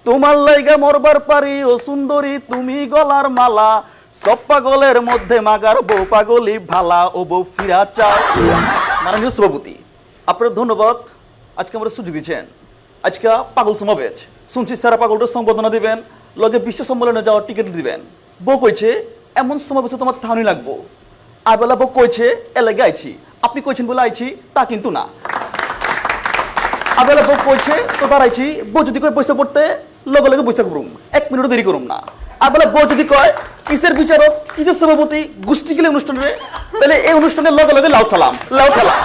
তোমার লাইগা মরবার পারি ও সুন্দরী তুমি গলার মালা, সব পাগলের মধ্যে মাগার বউ পাগলি ভালা, ও বউ ফিরা চাও। মাননীয় সভাপতি, আপনার ধন্যবাদ, আজকে আমরা সুযোগ দিচ্ছেন। আজকে পাগল সমাবেশ শুনছি, সারা পাগলটার সম্বোধনা দিবেন, লগে বিশ্ব সম্মেলনে যাওয়ার টিকিট দিবেন। বউ কইছে এমন সমাবেশে তোমার থাউনি লাগবো, আর বেলা বউ কইছে এলাকে আইছি, আপনি কইছেন বলে আইছি তা কিন্তু না। আবেলা বউ কইছে তো দাঁড়াইছি, বউ যদি কয় পয়সা পড়তে লগে লগে পয়সা করুম, 1 মিনিটও দেরি করুম না। আবেলা বউ যদি কয় কিসের বিচারক কিসের সভাপতি গোষ্ঠী গেলে অনুষ্ঠানে, তাহলে এই অনুষ্ঠানের লগে লগে লাউ সালাম লাউ খেলা।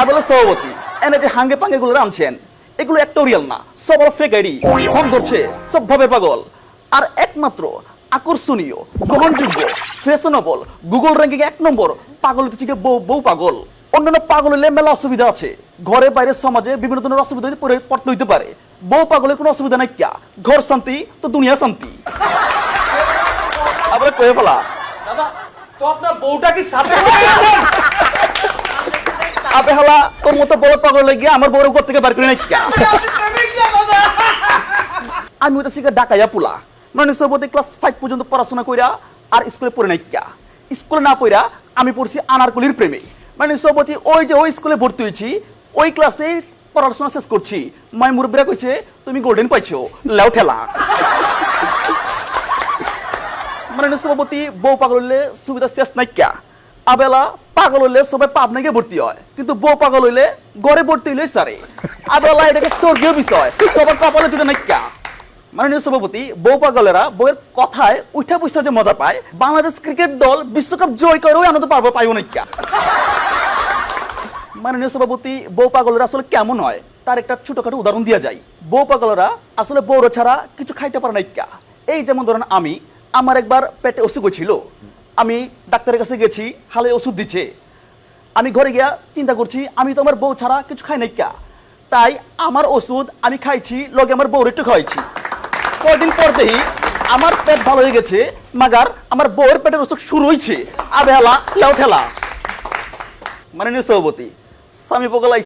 আবেলা সভাপতি এনে যে হাঙ্গে পাঙ্গে গুলো আনছেন, এগুলো একটা রিয়াল না, সব ফেক আইডি, ফোন ধরছে, সব ভাবে পাগল। আর একমাত্র আকর্ষণীয়, গ্রহণযোগ্য, ফ্যাশনেবল, গুগল র্যাঙ্কিং 1 নম্বর পাগল হচ্ছে বউ বউ পাগল। অন্যান্য পাগল হলে মেলা অসুবিধা আছে, ঘরে বাইরে সমাজে বিভিন্ন ধরনের অসুবিধা পড়তে হইতে পারে। বউ পাগলের কোনো অসুবিধা নাই, ক্যা ঘর শান্তি তো দুনিয়া শান্তি। আবার কয়ে ফেলা দাদা, তো আপনার বউটা কি সাথে আবে হালা, তোর মতো বড় পাগল লাগিয়ে আমার বউর ঘর থেকে বার করে নাই ক্যা? আমি ওটা শিখে ডাকাইয়া পুলা, মানে সবতে ক্লাস 5 পর্যন্ত পড়াশোনা কইরা আর স্কুলে পড়ে নাই ক্যা? স্কুলে না পড়া আমি পড়ছি আনারকলির প্রেমে। মানে সবতি ওই যে ওই স্কুলে ভর্তি হয়েছি, ওই ক্লাসে পড়াশোনা শেষ করছি, মাই মুরব্বীরা কইছে তুমি গোল্ডেন পাইছো, লাউ ঠেলা। মানে সভাপতি বউ পাগল হইলে সুবিধা শেষ নাই ক্যা? আবেলা পাগল হইলে সবাই পাবনা গিয়ে ভর্তি হয়, কিন্তু বউ পাগল হইলে ঘরে ভর্তি হইলে সারে। আবেলা এটাকে স্বর্গীয় বিষয়, সবার কপালে দিতে নাই ক্যা? মাননীয় সভাপতি, বউ পাগলেরা বউয়ের কথায় উঠা পয়সা যে মজা পায়, বাংলাদেশ ক্রিকেট দল বিশ্বকাপ জয় করে ওই আনন্দ পাইব না ক্যা? মাননীয় সভাপতি, বউ পাগলেরা আসলে কেমন হয় তার একটা ছোটখাটো উদাহরণ দিয়া যায়। বউ পাগলেরা আসলে বউর ছাড়া কিছু খাইতে পারে না ক্যা? এই যেমন ধরেন আমার একবার পেটে অসুখ ছিল, আমি ডাক্তারের কাছে গেছি, হালে ওষুধ দিচ্ছে, আমি ঘরে গিয়া চিন্তা করছি আমি তো আমার বউ ছাড়া কিছু খাই নাই ক্যা? তাই আমার ওষুধ আমি খাইছি, লগে আমার বউর একটু খাইছি। কয়দিন পর দেখি আমার পেট ভালো হয়ে গেছে, মাগার আমার বউয়ের পেটের অসুখ শুরু হয়েছে। আবে হালা লাউ ঠেলা। মাননীয় সভাপতি, স্বামী পগলাই